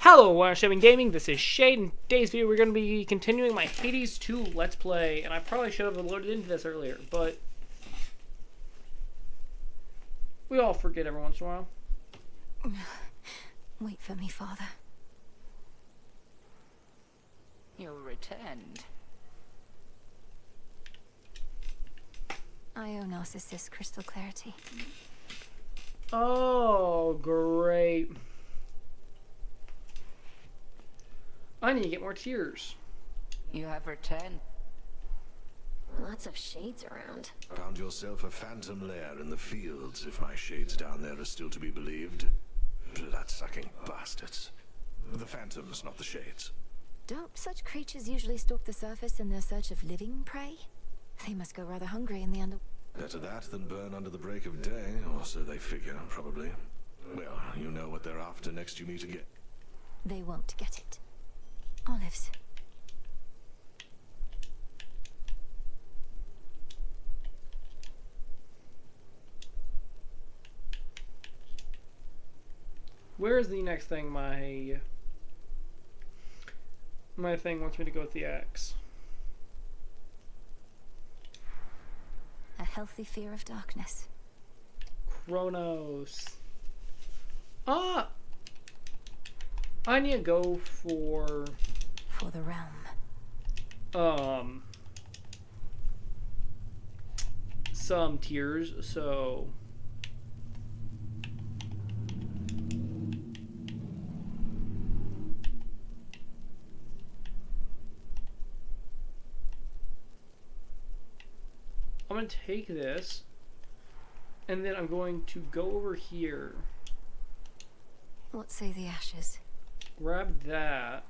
Hello, Shipping Gaming. This is Shade. In today's video, we're going to be continuing my Hades 2 Let's Play, and I probably should have loaded into this earlier, but we all forget every once in a while. Wait for me, Father. You returned. I owe Narcissus crystal clarity. Oh, great. I need to get more tears. You have returned. Lots of shades around. Found yourself a phantom lair in the fields, if my shades down there are still to be believed. Blood-sucking bastards. The phantoms, not the shades. Don't such creatures usually stalk the surface in their search of living prey? They must go rather hungry in the under... Better that than burn under the break of day, or so they figure, probably. Well, you know what they're after next you meet again. They won't get it. Olives. Where is the next thing my thing wants me to go with the axe? A healthy fear of darkness. Chronos. Ah! I need to go for the realm. some tiers, so I'm going to take this, and then I'm going to go over here, What say the ashes? grab that,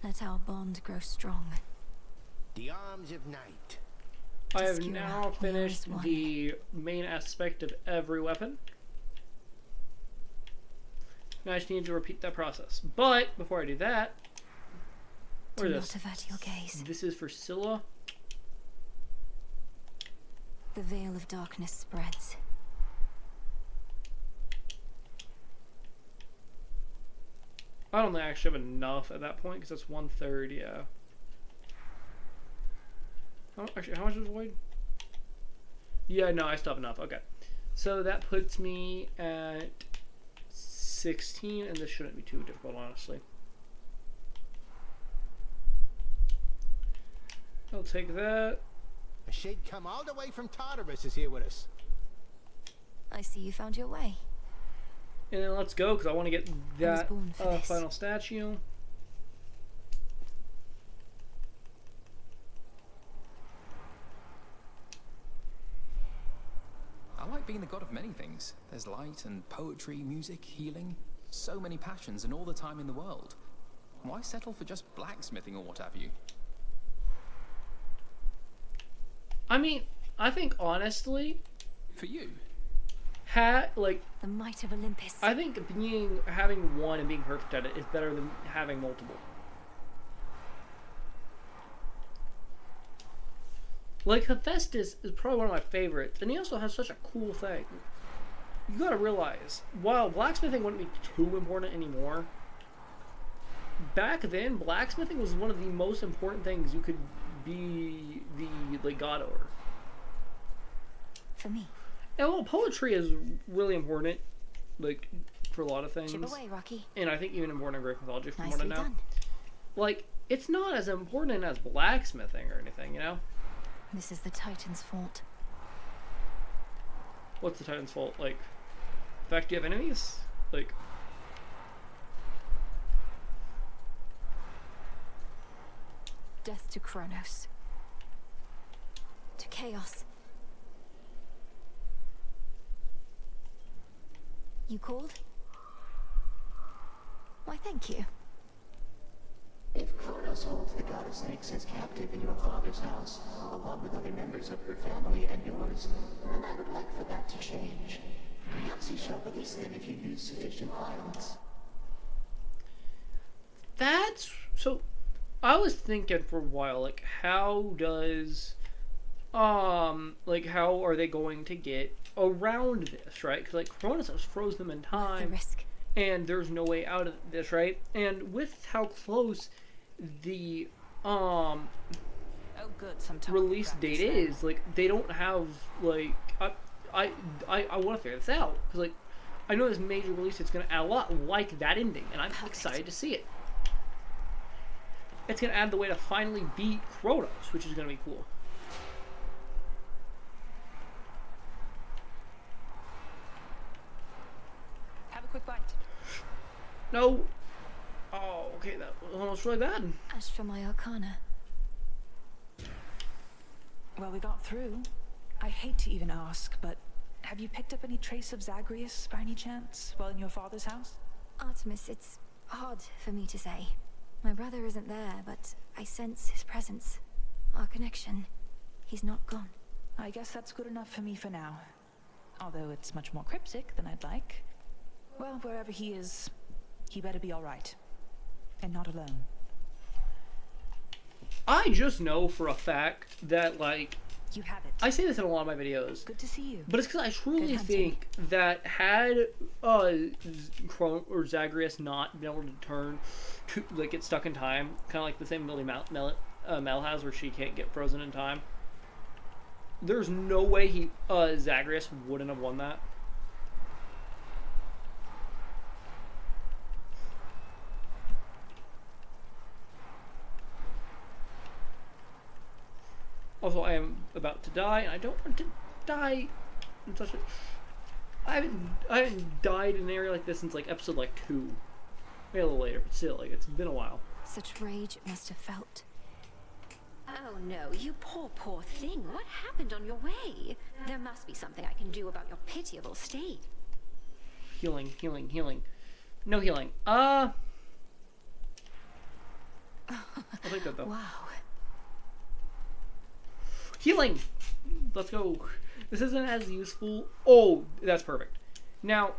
Let our bond grow strong. The arms of night. I have Obscura, now here finished is one. the main aspect of every weapon. Now I just need to repeat that process. But before I do that, Do where not is this? avert your gaze. This is for Scylla. The veil of darkness spreads. I don't think I actually have enough at that point because that's 1/3, yeah. Actually, how much is void? Yeah, no, I still have enough. Okay. So that puts me at 16, and this shouldn't be too difficult, honestly. I'll take that. A shade come all the way from Tartarus is here with us. I see you found your way. And then let's go, because I want to get that born for this. final statue. I like being the god of many things. There's light and poetry, music, healing. So many passions and all the time in the world. Why settle for just blacksmithing or what have you? I mean, I think, honestly, For you, like, The might of Olympus. I think having one and being perfect at it is better than having multiple. Like, Hephaestus is probably one of my favorites, and he also has such a cool thing. You gotta realize, while blacksmithing wouldn't be too important anymore, back then, blacksmithing was one of the most important things you could be the god over. For me. And well, poetry is really important, like, for a lot of things. Chip away, Rocky. And I think even important in Greek mythology, from what I Nicely know. done. Like, it's not as important as blacksmithing or anything, you know? This is the Titan's fault. What's the Titan's fault? Like, the fact you have enemies? Like, Death to Kronos. To chaos. You called? Why, thank you. If Kronos holds the goddess Nyx as captive in your father's house, along with other members of her family and yours, then I would like for that to change. Perhaps he shall release them if you use sufficient violence. that's... So, I was thinking for a while, like, how does like, how are they going to get around this, right? Because, like, Cronus has froze them in The time, risk. and there's no way out of this, right? And with how close the, Oh, good. Some time release practice date then. is, like, they don't have, like, I want to figure this out, because, like, I know this major release is going to add a lot like that ending, and I'm excited to see it. It's going to add the way to finally beat Kronos, which is going to be cool. Have a quick bite. No. Oh, okay, that was almost really bad. As for my arcana, Well, we got through. I hate to even ask, but have you picked up any trace of Zagreus by any chance while in your father's house? Artemis, it's hard for me to say. My brother isn't there, but I sense his presence. Our connection. He's not gone. I guess that's good enough for me for now. Although it's much more cryptic than I'd like. Well, wherever he is, he better be all right. And not alone. I just know for a fact that, like, You have it. I say this in a lot of my videos, Good to see you. but it's because I truly Good hunting. think that had or Zagreus not been able to turn to, like, get stuck in time, kind of like the same ability Mel has, where she can't get frozen in time. There's no way Zagreus wouldn't have won that. Also, I am about to die, and I don't want to die in such a... I haven't died in an area like this since, like, episode, like, 2. Maybe a little later, but still, like, it's been a while. Such rage it must have felt. Oh no, you poor thing. What happened on your way? There must be something I can do about your pitiable state. Healing. No healing. I'll take that, though. Wow. Healing! Let's go. This isn't as useful. Oh, that's perfect. Now,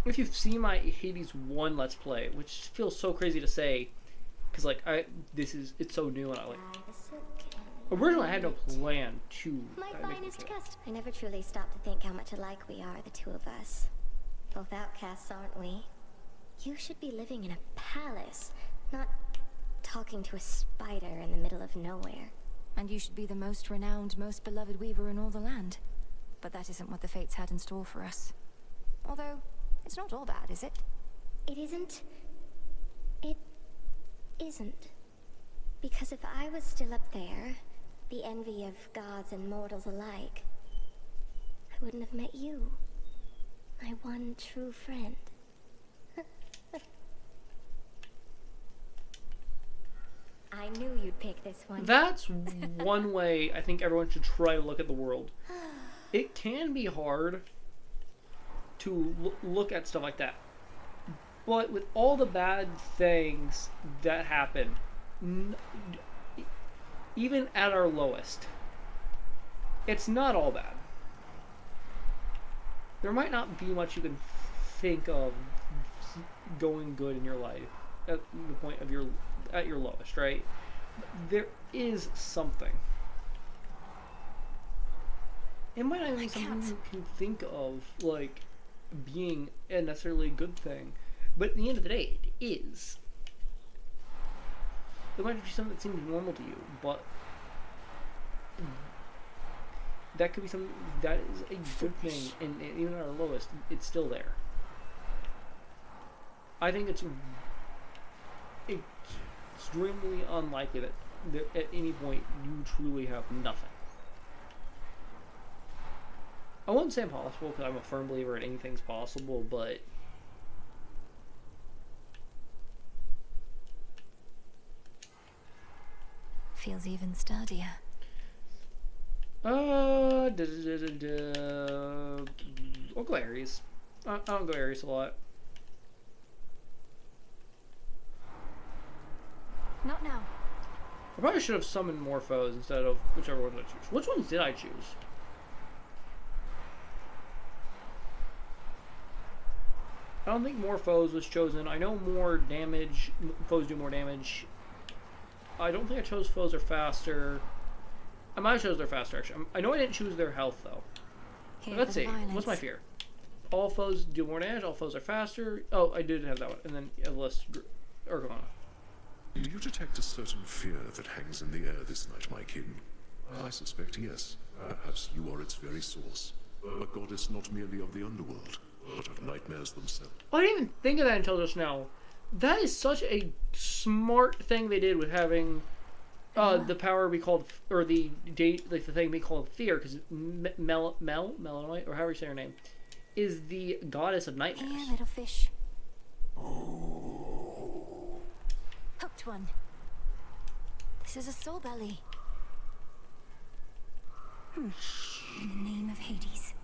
if you've seen my Hades 1 Let's Play, which feels so crazy to say, because, like, it's so new, and I, like, originally I had no plan to My make this finest game. cast. I never truly stopped to think how much alike we are, the two of us. Both outcasts, aren't we? You should be living in a palace, not talking to a spider in the middle of nowhere. And you should be the most renowned, most beloved weaver in all the land. But that isn't what the fates had in store for us. Although, it's not all bad, is it? It isn't. It isn't. Because if I was still up there, the envy of gods and mortals alike, I wouldn't have met you. My one true friend. I knew you'd pick this one. That's one way I think everyone should try to look at the world. It can be hard to look at stuff like that. But with all the bad things that happen, even at our lowest, it's not all bad. There might not be much you can think of going good in your life at the point of at your lowest, right? There is something. It might not even be something you can think of, like, being a necessarily good thing. But at the end of the day, it is. It might be something that seems normal to you, but that could be something that is a good thing, and even at our lowest, it's still there. I think it's extremely unlikely that at any point you truly have nothing. I wouldn't say impossible, because I'm a firm believer in anything's possible, but Feels even sturdier. I'll go Ares. I don't go Ares a lot. Not now. I probably should have summoned more foes instead of whichever ones I choose. Which ones did I choose? I don't think more foes was chosen. I know more damage. Foes do more damage. I don't think I chose foes are faster. I might have chose their faster action. I know I didn't choose their health though. Here Let's for the see. What's my violence. fear? All foes do more damage. All foes are faster. Oh, I did have that one. And then Evelyn Urgulana. Do you detect a certain fear that hangs in the air this night, my kin? I suspect yes. Perhaps you are its very source. A goddess not merely of the underworld, but of nightmares themselves. I didn't even think of that until just now. That is such a smart thing they did with having the power be called, or the thing be called fear, because Melanoite, or however you say her name, is the goddess of nightmares. Here, little fish. Hooked one. This is a soul belly. In the name of Hades.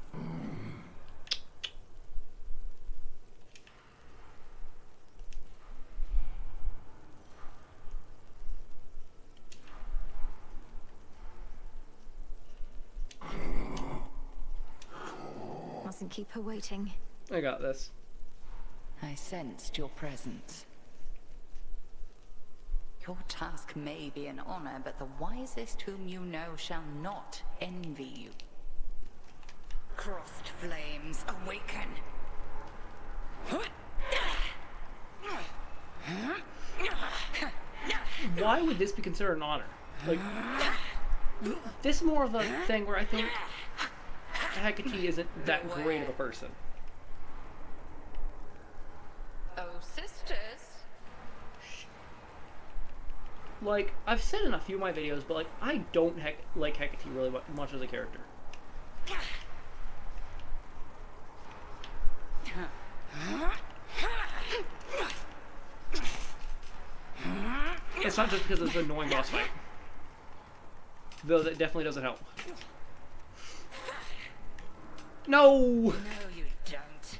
Mustn't keep her waiting. I got this. I sensed your presence. Your task may be an honor, but the wisest whom you know shall not envy you. Crossed flames, awaken! Why would this be considered an honor? Like, this is more of a thing where I think Hecate isn't that great of a person. Oh, sisters! Like, I've said in a few of my videos, but like, I don't like Hecate really much as a character. It's not just because it's an annoying boss fight. Though that definitely doesn't help. No! No, you don't.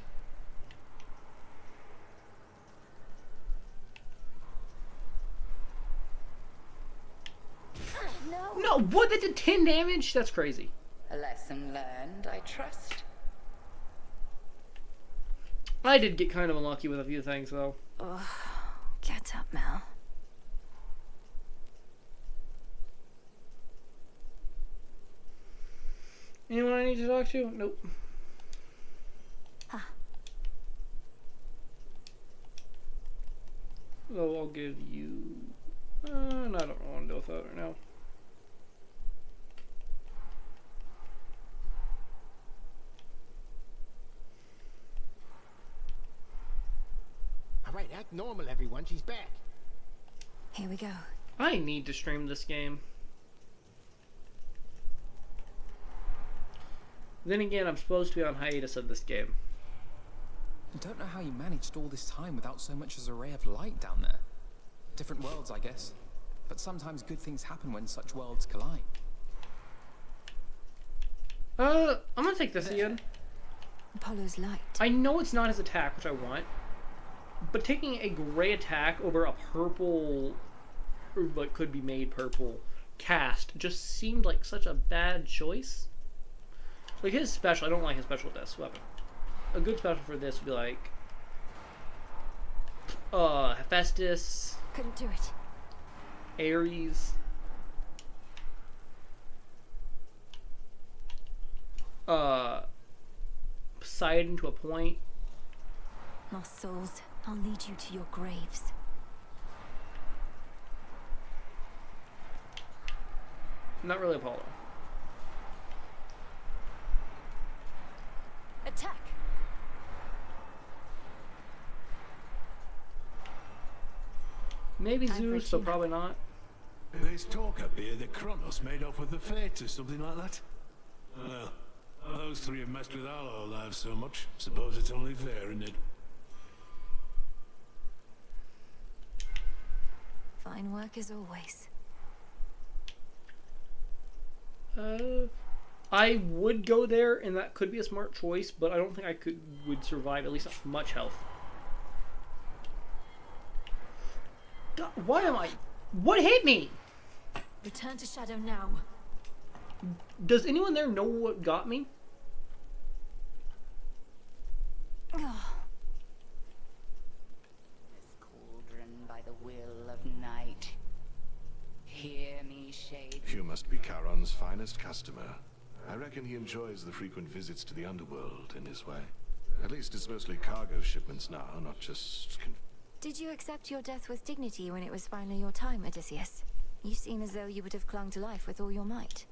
No, what? That did 10 damage? That's crazy. A lesson learned, I trust. I did get kind of unlucky with a few things, though. Ugh. Get up, Mel. Anyone I need to talk to? Nope. Huh. Oh, I'll give you... no, I don't want to deal with that right now. Alright, act normal, everyone. She's back. Here we go. I need to stream this game. Then again, I'm supposed to be on hiatus of this game. I don't know how you managed all this time without so much as a ray of light down there. Different worlds, I guess. But sometimes good things happen when such worlds collide. I'm gonna take this again. Apollo's light. I know it's not his attack, which I want. But taking a gray attack over a purple, or what could be made purple, cast just seemed like such a bad choice. Like his special, I don't like his special with this weapon. A good special for this would be like, Hephaestus, Couldn't do it. Ares, Poseidon to a point. Lost souls, I'll lead you to your graves. Not really Apollo. Attack! Maybe I'm Zeus, but Regina. probably not. There's talk up here that Kronos made off with the Fates or something like that. Well, those three have messed with our whole lives so much. Suppose it's only fair, isn't it? Fine work as always. I would go there, and that could be a smart choice, but I don't think I would survive at least not much health. God, why am I? What hit me? Return to Shadow now. Does anyone there know what got me? Ugh. This cauldron by the will of night. Hear me, shade. You must be Charon's finest. honest customer. I reckon he enjoys the frequent visits to the underworld in his way. At least it's mostly cargo shipments now, not just... Did you accept your death with dignity when it was finally your time, Odysseus? You seem as though you would have clung to life with all your might.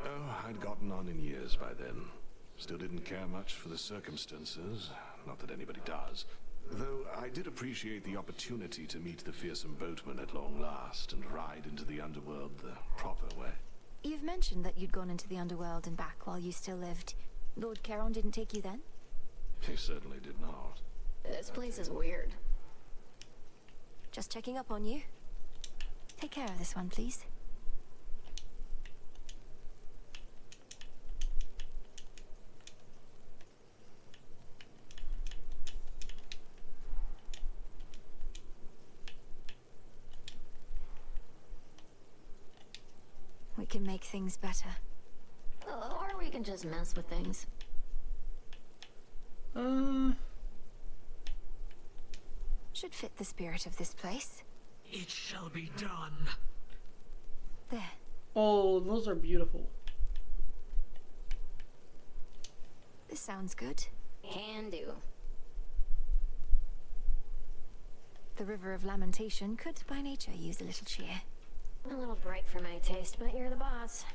Oh, I'd gotten on in years by then. Still didn't care much for the circumstances. Not that anybody does. Though I did appreciate the opportunity to meet the fearsome boatman at long last and ride into the underworld the proper way. You've mentioned that you'd gone into the underworld and back while you still lived. Lord Charon didn't take you then? He certainly did not. This place is weird. Just checking up on you. Take care of this one, please. We can make things better. Or we can just mess with things. Should fit the spirit of this place. It shall be done. There. Oh, those are beautiful. This sounds good. Can do. The River of Lamentation could by nature use a little cheer. A little break for my taste, but you're the boss.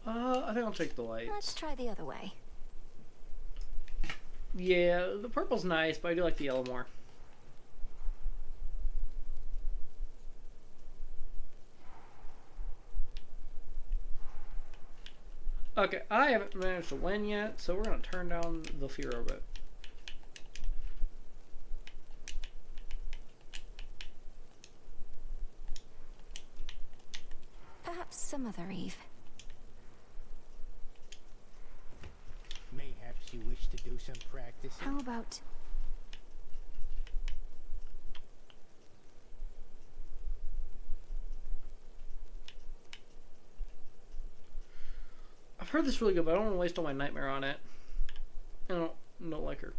I think I'll take the lights. Let's try the other way. Yeah, the purple's nice, but I do like the yellow more. Okay, I haven't managed to win yet, so we're going to turn down the fear a bit. Perhaps some other eve. Mayhaps you wish to do some practicing. How about... I've heard this really good, but I don't want to waste all my nightmare on it. I don't like her.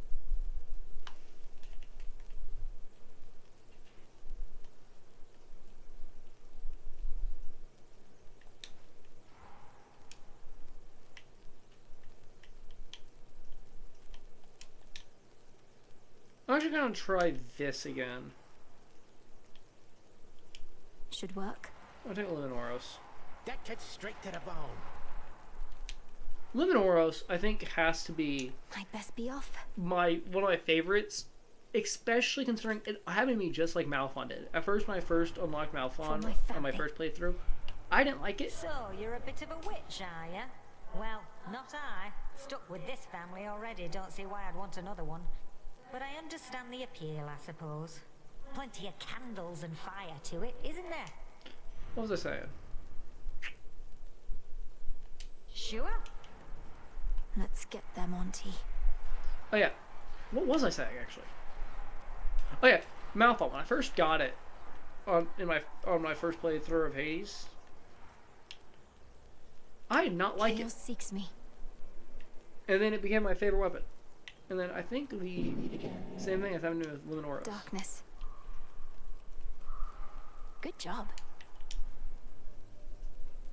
I'm actually gonna try this again. Should work. I'll take Luminoros. That cuts straight to the bone. Luminoros, I think, has to be I'd best be off. one of my favorites, especially considering it having me just like Malphon did. At first, when I first unlocked Malphon on my first playthrough, I didn't like it. So, you're a bit of a witch, are you? Well, not I. Stuck with this family already, don't see why I'd want another one. But I understand the appeal, I suppose. Plenty of candles and fire to it, isn't there? What was I saying? Sure. Let's get there, Monty. Oh yeah, what was I saying actually? Oh yeah, Malphon. When I first got it on my first playthrough of Hades, I did not like Chaos it. seeks me. And then it became my favorite weapon. And then I think the same thing is happening with Luminoros. Darkness. Good job.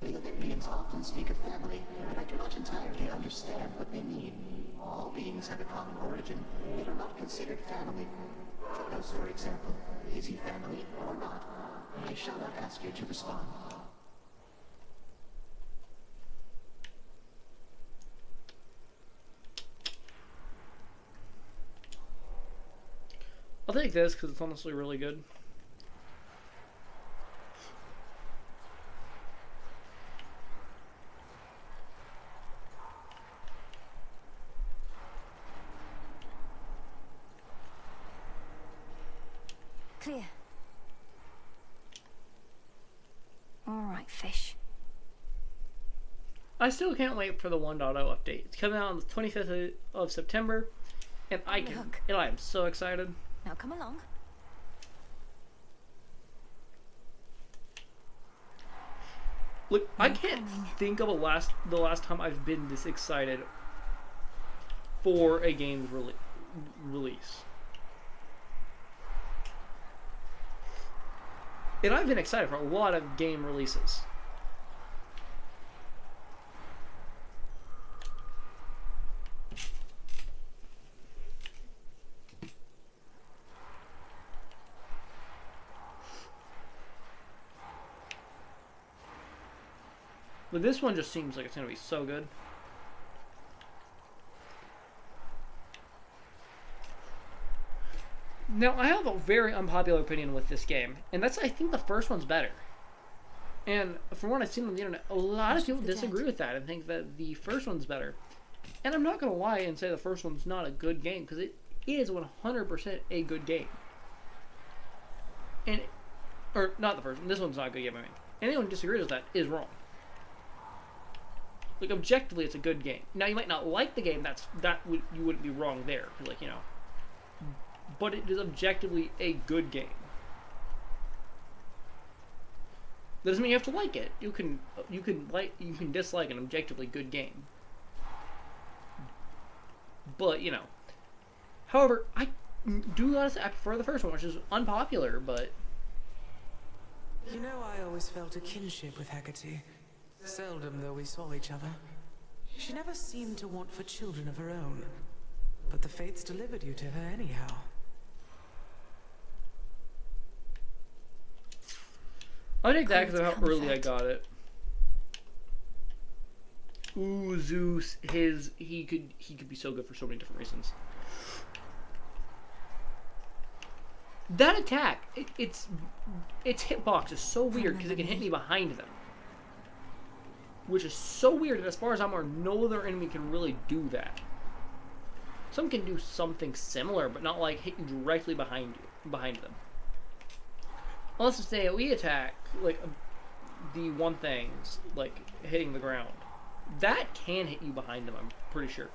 The Olympians often speak of family, but I do not entirely understand what they mean. All beings have a common origin, yet are not considered family. Kronos, for example, is he family or not? I shall not ask you to respond. I'll take this because it's honestly really good. Clear. Alright, fish. I still can't wait for the 1.0 update. It's coming out on the 25th of September, and I am so excited. Now come along. Look, I can't think of the last time I've been this excited for a game's release. And I've been excited for a lot of game releases. But this one just seems like it's going to be so good. Now, I have a very unpopular opinion with this game, and that's I think the first one's better. And from what I've seen on the internet, a lot of people disagree with that and think that the first one's better. And I'm not going to lie and say the first one's not a good game, because it is 100% a good game. And, or not the first one, this one's not a good game, I mean. Anyone who disagrees with that is wrong. Like, objectively, it's a good game. Now, you might not like the game, you wouldn't be wrong there, like, you know. But it is objectively a good game. That doesn't mean you have to like it. You can dislike an objectively good game. But, you know. However, I do gotta say I prefer the first one, which is unpopular, but You know, I always felt a kinship with Hecate. Seldom, though, we saw each other. She never seemed to want for children of her own. But the fates delivered you to her anyhow. I take that because of how early I got it. Ooh, Zeus, he could be so good for so many different reasons. That attack, its hitbox is so weird because it can hit me behind them. Which is so weird that as far as I'm aware, no other enemy can really do that. Some can do something similar, but not like hit you directly behind them. Unless it's an AoE attack, like the one thing's like hitting the ground. That can hit you behind them, I'm pretty sure.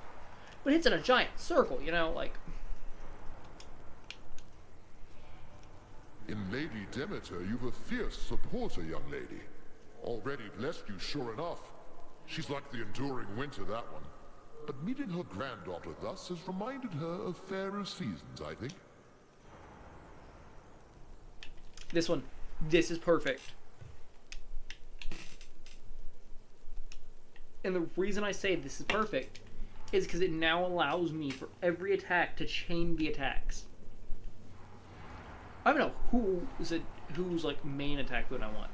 But it hits in a giant circle, you know, like. In Lady Demeter, you've a fierce supporter, young lady. Already blessed you, sure enough. She's like the enduring winter, that one. But meeting her granddaughter thus has reminded her of fairer seasons, I think. This is perfect. And the reason I say this is perfect is because it now allows me for every attack to chain the attacks. I don't know whose like main attack would I want.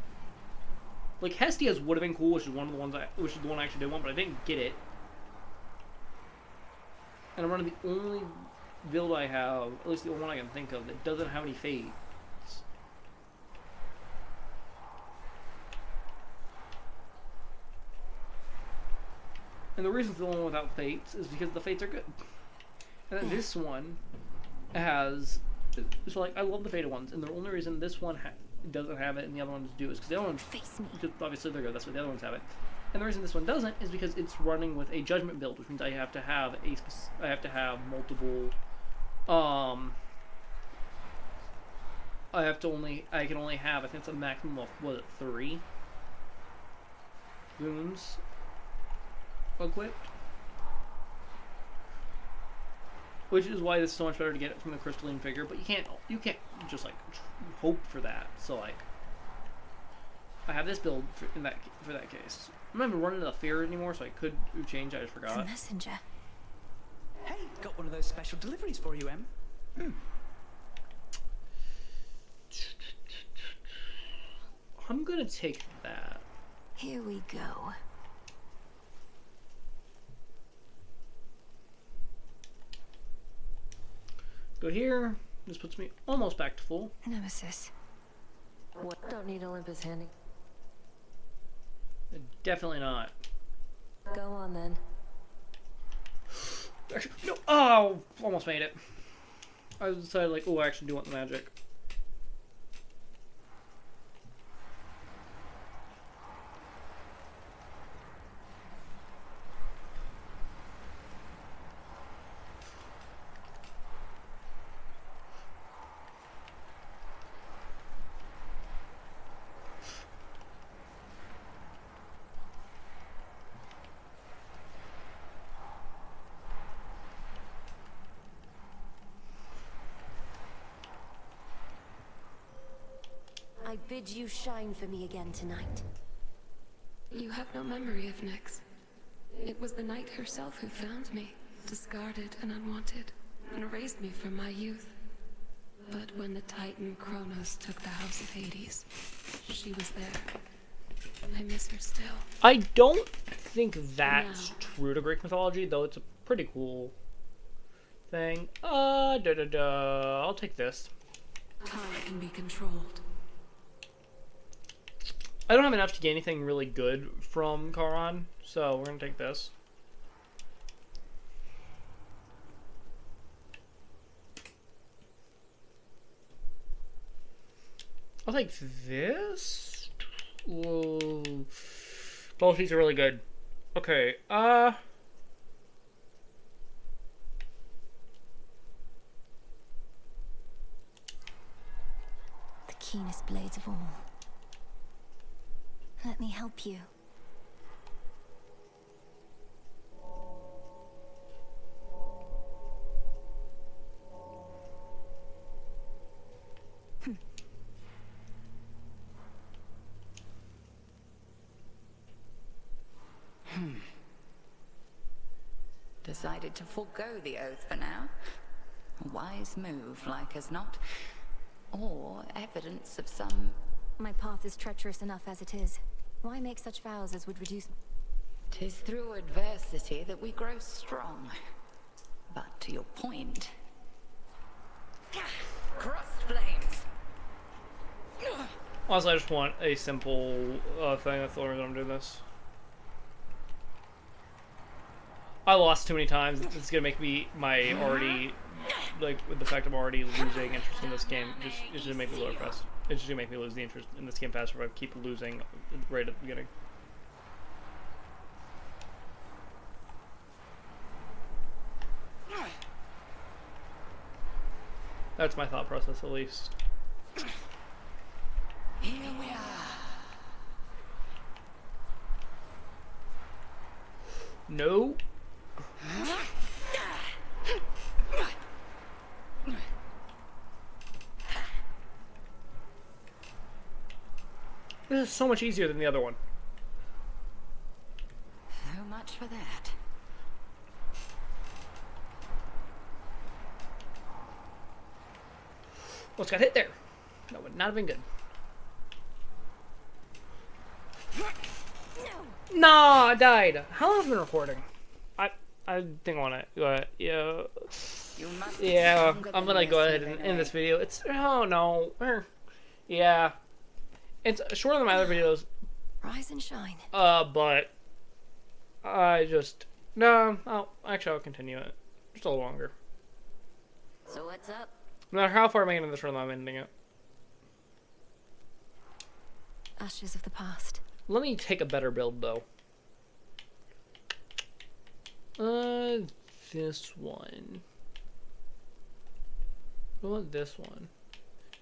Like Hestia's would have been cool, which is the one I actually did want, but I didn't get it. And I'm running the only build I have, at least the only one I can think of, that doesn't have any fades. And the reason it's the only one without fates is because the fates are good. And then this one has, so like I love the fated ones, and the only reason this one doesn't have it and the other ones do is because the other ones, because obviously they're good, that's why the other ones have it. And the reason this one doesn't is because it's running with a judgment build, which means I have to have multiple, I can only have, I think it's a maximum of, what is it, 3 wounds equipped. Which is why this is so much better to get it from the crystalline figure, but you can't just like hope for that. So like, I have this build for that case. I'm not even running the fear anymore, so I could change. I just forgot. The messenger. Hey, got one of those special deliveries for you, Em. I'm gonna take that. Here we go. Go here. This puts me almost back to full. Nemesis. What? Don't need Olympus handy. Definitely not. Go on then. Actually, no. Oh, almost made it. I decided like, oh, I actually do want the magic. bid you shine for me again tonight. You have no memory of Nyx. It was the night herself who found me, discarded and unwanted, and raised me from my youth. But when the Titan Kronos took the House of Hades, she was there. I miss her still. I don't think that's true to Greek mythology, though it's a pretty cool thing. I'll take this. Time can be controlled. I don't have enough to get anything really good from Charon, so we're gonna take this. I'll take this. Whoa. Both these are really good. Okay, the keenest blades of all. Let me help you. Decided to forego the oath for now. A wise move, like as not. Or evidence of some... My path is treacherous enough as it is. Why make such vows as would reduce... 'Tis through adversity that we grow strong. But to your point... Crossed flames! Honestly, I just want a simple thing. That's the only reason I'm doing this. I lost too many times. It's gonna make me with the fact I'm already losing interest in this game. It's just make me lower fast. It's just gonna make me lose the interest in this game faster if I keep losing right at the beginning. That's my thought process, at least. Here we are. No. This is so much easier than the other one. So much for that. Almost got hit there. That would not have been good. No, I died. How long have I been recording? I think I want to. Yeah. Yeah, I'm gonna go ahead and end this video. It's oh no. Yeah, it's shorter than my other videos. Rise and shine. But I just no. Actually, I'll continue it just a little longer. So what's up? No matter how far I'm into this run, I'm ending it. Ashes of the past. Let me take a better build though. This one. I want this one.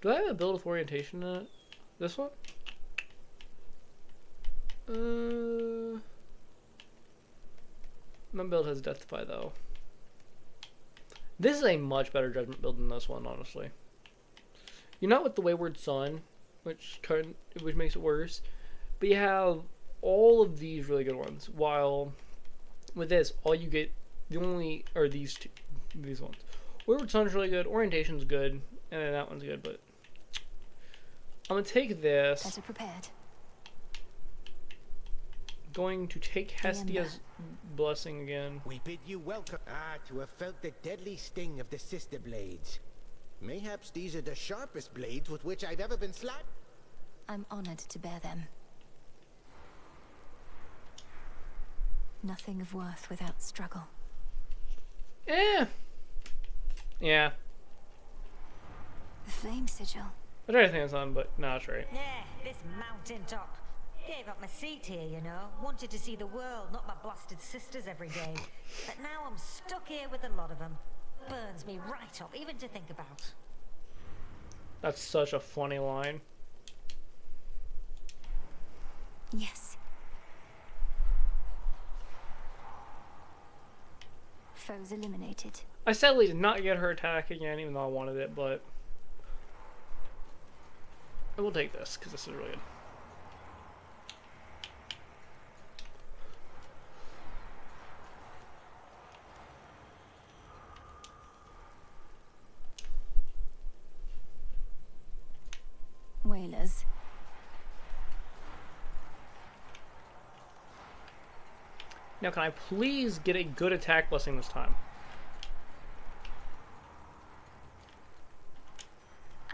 Do I have a build with orientation in it? This one? My build has Deathify though. This is a much better Judgment build than this one, honestly. You're not with the Wayward Son, which makes it worse, but you have all of these really good ones. While with this, all you get these ones. Wayward Son's really good, Orientation's good, and then that one's good. But I'm gonna take this. Better prepared. Going to take Hestia's blessing again. We bid you welcome. To have felt the deadly sting of the sister blades. Mayhaps these are the sharpest blades with which I've ever been slapped. I'm honored to bear them. Nothing of worth without struggle. Yeah. The flame sigil. I tried to think of something, but no, that's right. Yeah, this mountain top. Gave up my seat here, you know. Wanted to see the world, not my blasted sisters every day. But now I'm stuck here with a lot of them. Burns me right up, even to think about. That's such a funny line. Yes. Foes eliminated. I sadly did not get her attack again, even though I wanted it, but... I will take this, because this is really good. Whalers. Now, can I please get a good attack blessing this time?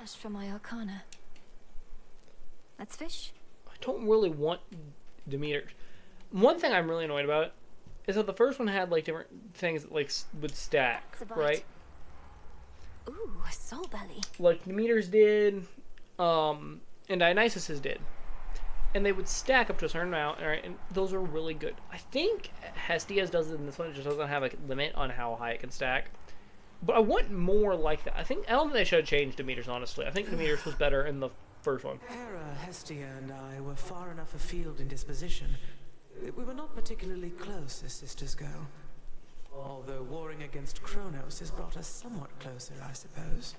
Ash for my arcana. Let's fish. I don't really want Demeter. One thing I'm really annoyed about is that the first one had like different things that like would stack, That's a bite. right? Ooh, a soul belly. Like Demeter's did, and Dionysus's did. And they would stack up to a certain amount, right? And those are really good. I think Hestia's does it in this one. It just doesn't have a limit on how high it can stack. But I want more like that. I don't think they should have changed Demeter's, honestly. I think Demeter's was better in the first one. Hera, Hestia, and I were far enough afield in disposition. We were not particularly close as sisters go. Although warring against Kronos has brought us somewhat closer, I suppose.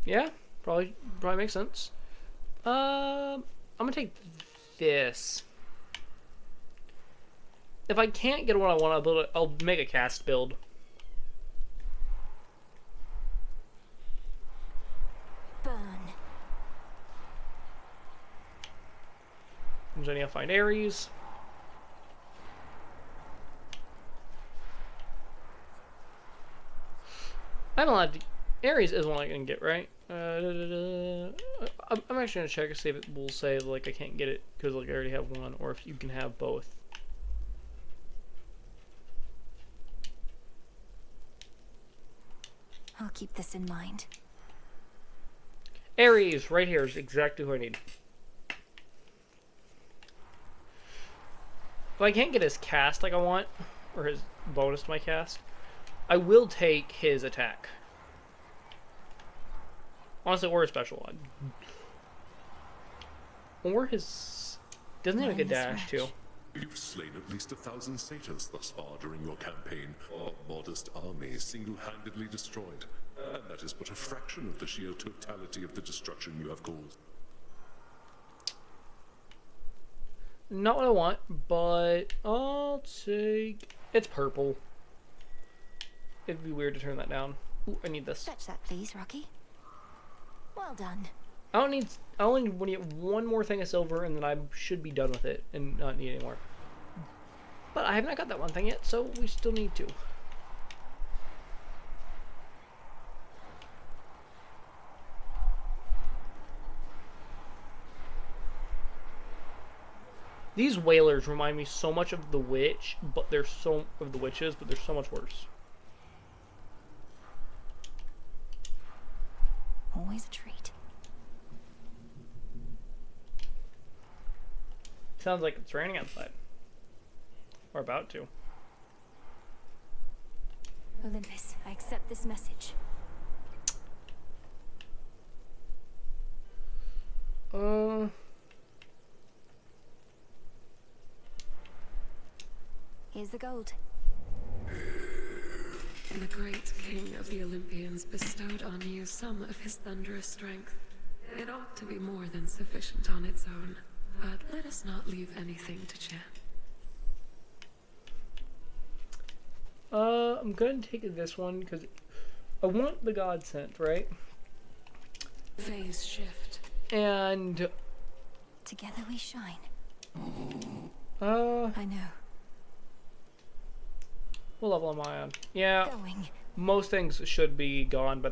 Yeah, probably makes sense. I'm gonna take this. If I can't get what I want, I'll make a cast build. Burn. Then I need to find Ares. I'm allowed to. Ares is one I can get, right? I'm actually gonna check and see if it will say like I can't get it because like I already have one, or if you can have both. I'll keep this in mind. Ares, right here, is exactly who I need. If I can't get his cast like I want, or his bonus to my cast, I will take his attack. Honestly, or a special one. Or his... Doesn't he have a good dash, too? You've slain at least 1,000 satyrs thus far during your campaign. Our modest army single-handedly destroyed. And that is but a fraction of the sheer totality of the destruction you have caused. Not what I want, but I'll take... It's purple. It'd be weird to turn that down. Ooh, I need this. Fetch that, please, Rocky. Well done. I only need one more thing of silver, and then I should be done with it and not need any more. But I have not got that one thing yet, so we still need to. These whalers remind me so much of the witch, but they're so of the witches, but they're so much worse. Always a treat. Sounds like it's raining outside. Or about to. Olympus, I accept this message. Here's the gold. The great king of the Olympians bestowed on you some of his thunderous strength. It ought to be more than sufficient on its own, but let us not leave anything to chance. I'm gonna take this one because I want the God Sent, right? Phase shift. And together we shine. I know. What level am I on? Yeah. Going. Most things should be gone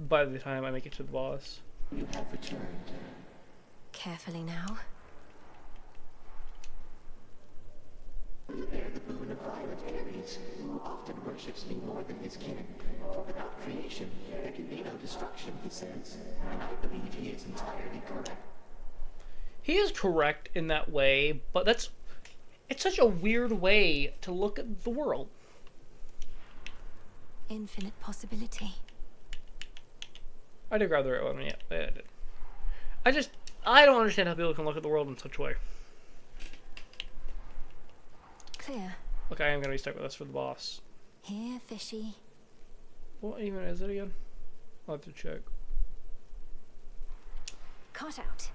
by the time I make it to the boss. You have returned. Carefully now. You bear the boon of violent Ares, who often worships me more than his kin. For without creation, there can be no destruction, he says. And I believe he is entirely correct. He is correct in that way, but it's such a weird way to look at the world. Infinite possibility. I did grab the right one, yeah, I did. I don't understand how people can look at the world in such a way. Clear. Okay, I am gonna be stuck with this for the boss. Here, fishy. What even is it again? I'll have to check. cut out.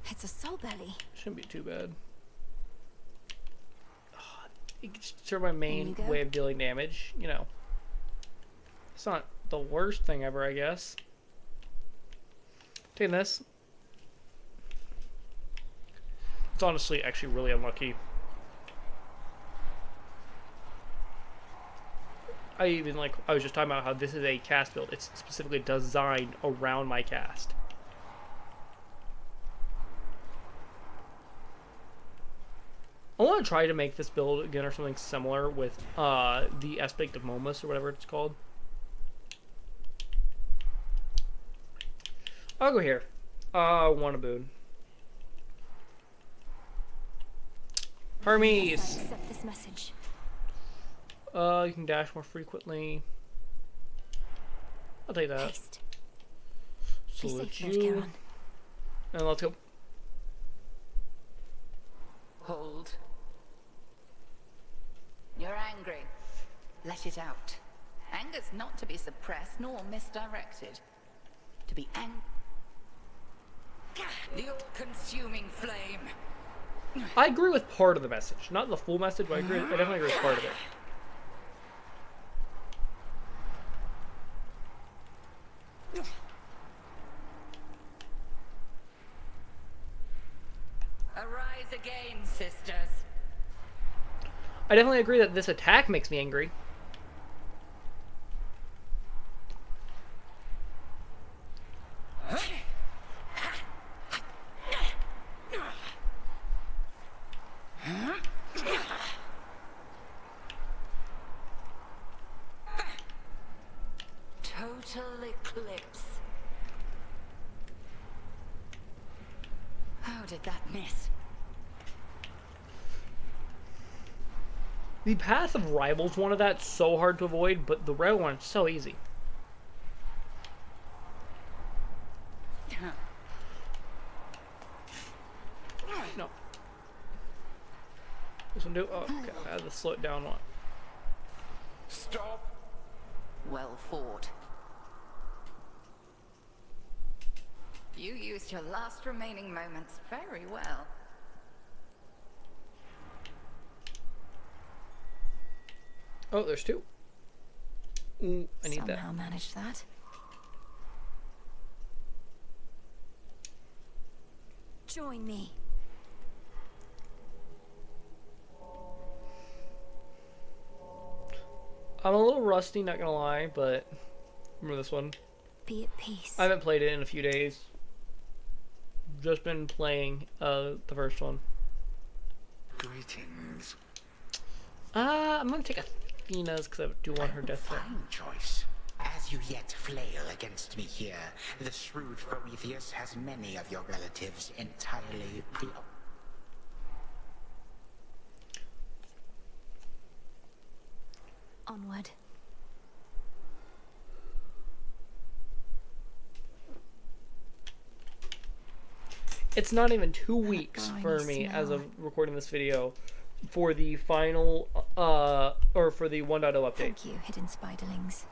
It's a soul belly. Shouldn't be too bad. It's sort of my main There you go. way of dealing damage, you know. It's not the worst thing ever, I guess. Taking this. It's honestly actually really unlucky. I was just talking about how this is a cast build. It's specifically designed around my cast. I want to try to make this build again or something similar with the aspect of Momus or whatever it's called. I'll go here. Wannaboon. Hermes! Accept this message. You can dash more frequently. I'll take that. Haste. Be Salute safe, Lord you. Charon. And let's go. Hold. You're angry. Let it out. Anger's not to be suppressed nor misdirected. To be the all-consuming flame. I agree with part of the message. Not the full message, but I definitely agree with part of it. Arise again, sisters. I definitely agree that this attack makes me angry. Total eclipse. How did that miss? The Path of Rivals one of that's so hard to avoid, but the red one is so easy. No. This one do? Oh, okay. I had to slow it down one. Stop. Well fought. You used your last remaining moments very well. Oh, there's two. Ooh, I need that. Somehow managed that. Join me. I'm a little rusty, not gonna lie, but remember this one. Be at peace. I haven't played it in a few days. Just been playing the first one. Greetings. I'm gonna take Athena's because I do want her death there. Fine choice. As you yet flail against me here, the shrewd Prometheus has many of your relatives entirely Onward. It's not even 2 weeks for me as of recording this video for the final, or for the 1.0 update. Thank you, hidden spiderlings.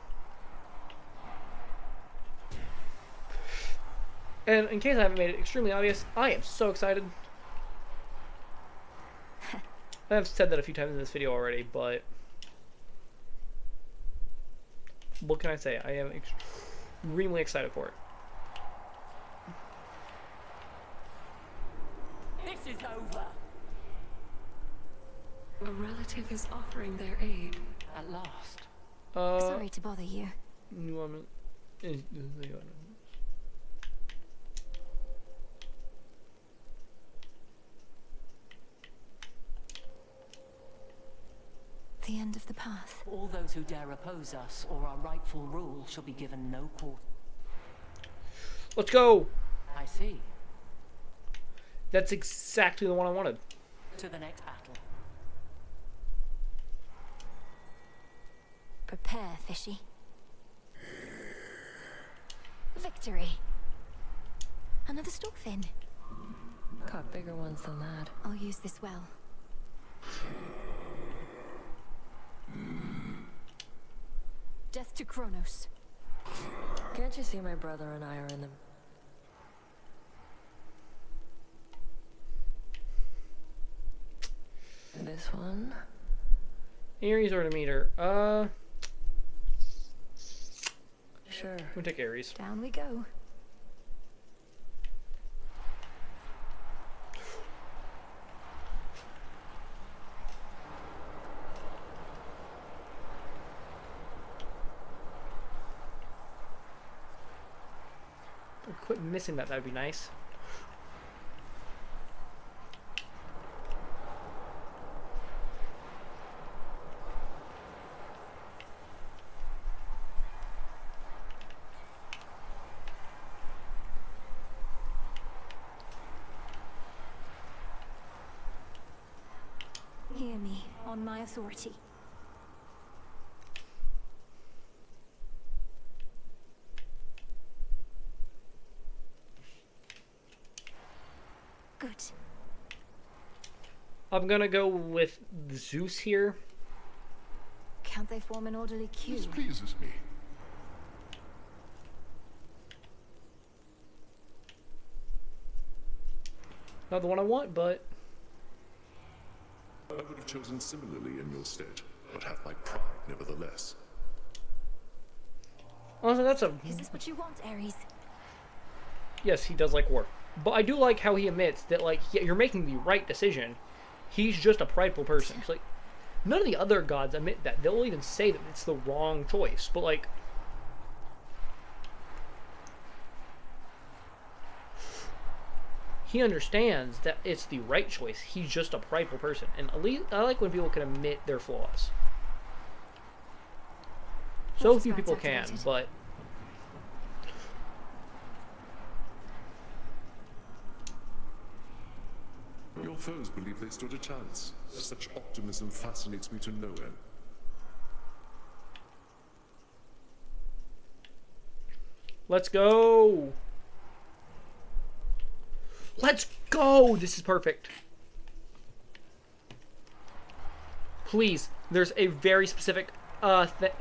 And in case I haven't made it extremely obvious, I am so excited. I've said that a few times in this video already, but what can I say? I am extremely excited for it. This is over. A relative is offering their aid. At last. Sorry to bother you. The end of the path. All those who dare oppose us or our rightful rule shall be given no quarter. Let's go! I see. That's exactly the one I wanted. To the next battle. Prepare, fishy. Victory. Another stockfin. Caught bigger ones than that. I'll use this well. Death to Kronos. Can't you see my brother and I are in them? this one. Ares or Demeter? Sure. We'll take Ares. Down we go. Quit missing that. That'd be nice. Hear me, on my authority. Good. I'm gonna go with Zeus here. Can't they form an orderly queue? This pleases me. Not the one I want, but I would have chosen similarly in your stead, but have my pride nevertheless. also that's a Is this what you want, Ares? yes. He does like war, but I do like how he admits that like yeah, you're making the right decision. He's just a prideful person. It's like none of the other gods admit that. They'll even say that it's the wrong choice, but like. He understands that it's the right choice. He's just a prideful person. And at least I like when people can admit their flaws. So few people can, but... Your foes believe they stood a chance. Such optimism fascinates me to no end. Let's go! Let's go! This is perfect. Please, there's a very specific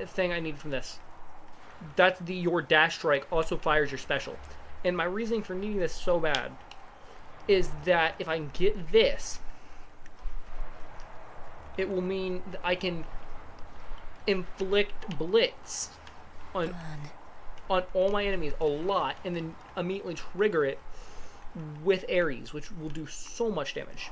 thing I need from this. That's your dash strike also fires your special. And my reasoning for needing this so bad is that if I can get this, it will mean that I can inflict blitz on all my enemies a lot and then immediately trigger it with Ares, which will do so much damage.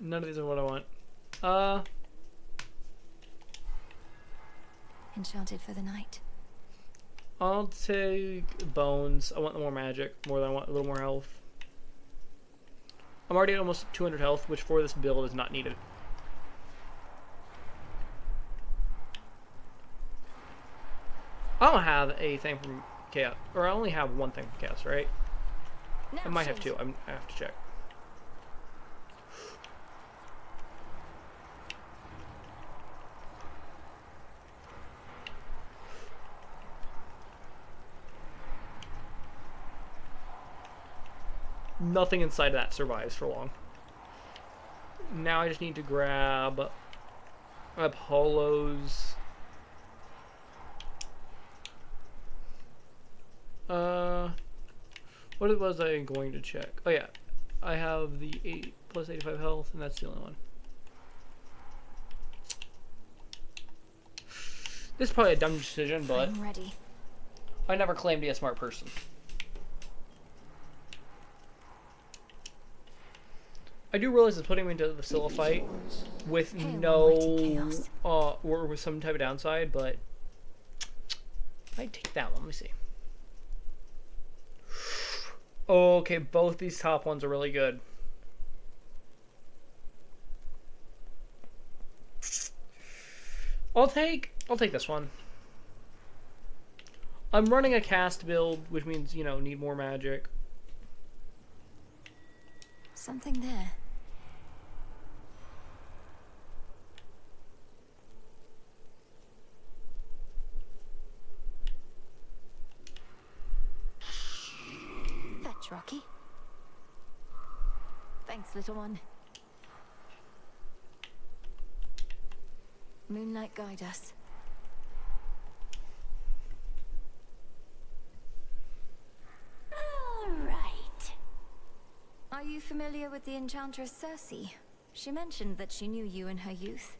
None of these are what I want. Enchanted for the night. I'll take bones. I want more magic, more than I want a little more health. I'm already at almost 200 health, which for this build is not needed. I don't have a thing from Chaos, or I only have one thing from Chaos, right? I might have two. I have to check. Nothing inside of that survives for long. Now I just need to grab Apollo's. What was I going to check? Oh yeah, I have the 8 plus 85 health, and that's the only one. This is probably a dumb decision, but I'm ready. I never claimed to be a smart person. I do realize that putting him into the Vasilla fight with no, or with some type of downside, but I'd take that one. Let me see. Okay, both these top ones are really good. I'll take this one. I'm running a cast build, which means, you know, need more magic. Something there. Fetch, Rocky. Thanks, little one. Moonlight guide us. familiar with the Enchantress Circe? She mentioned that she knew you in her youth,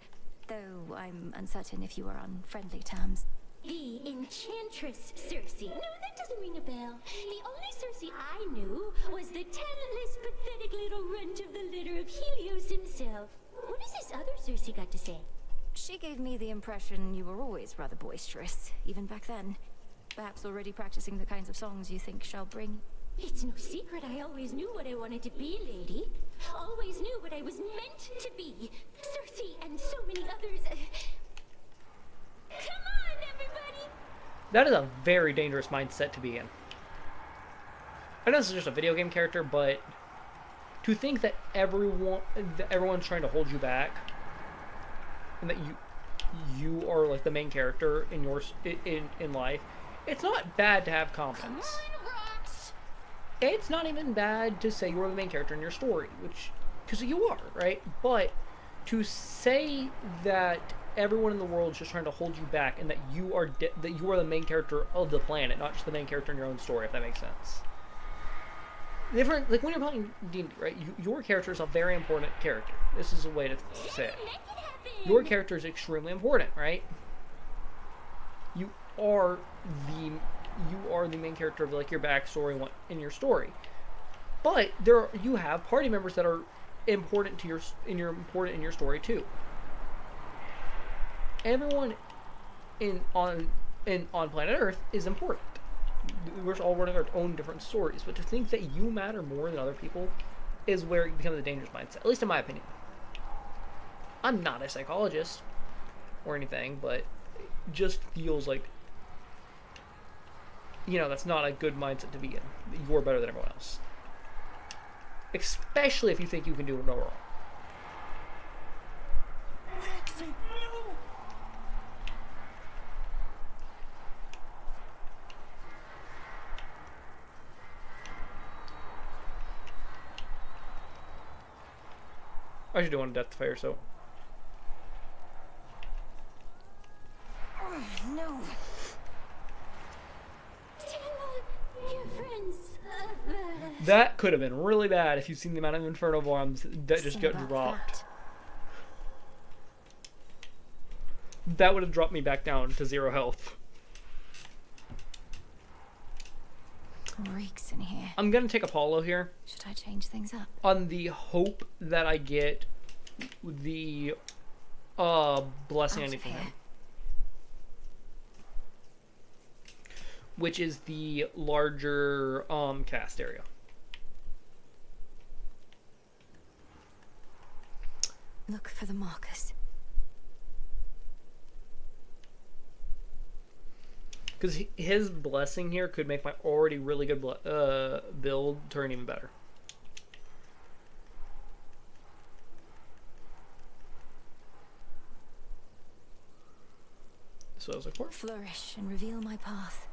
though I'm uncertain if you were on friendly terms. The Enchantress Circe. No, that doesn't ring a bell. The only Circe I knew was the talentless, pathetic little runt of the litter of Helios himself. What has this other Circe got to say? She gave me the impression you were always rather boisterous, even back then. Perhaps already practicing the kinds of songs you think shall bring. It's no secret I always knew what I wanted to be, lady. Always knew what I was meant to be. Circe and so many others. Come on, everybody! That is a very dangerous mindset to be in. I know this is just a video game character, but to think that everyone's trying to hold you back, and that you are like the main character in in life, it's not bad to have confidence. Come on, Rox! It's not even bad to say you're the main character in your story, because you are, right? But to say that everyone in the world is just trying to hold you back, and that you are the main character of the planet, not just the main character in your own story, if that makes sense. Different, like when you're playing D&D, right? Your character is a very important character. This is a way to say it. Your character is extremely important, right? You are the main character of like your backstory in your story, but you have party members that are important to in your story too. Everyone on planet Earth is important. We're all running our own different stories, but to think that you matter more than other people is where it becomes a dangerous mindset, at least in my opinion. I'm not a psychologist or anything, but it just feels like, that's not a good mindset to be in. You're better than everyone else. Especially if you think you can do no wrong. I should do one death to fire, so. Oh, no. Your friends. That could have been really bad if you've seen the amount of Inferno bombs that just got dropped. That would have dropped me back down to 0 health. Reeks in here. I'm gonna take Apollo here. Should I change things up? On the hope that I get the blessing anything him. Which is the larger cast area. Look for the markers. Because his blessing here could make my already really good build turn even better. So I was like, what? Flourish and reveal my path.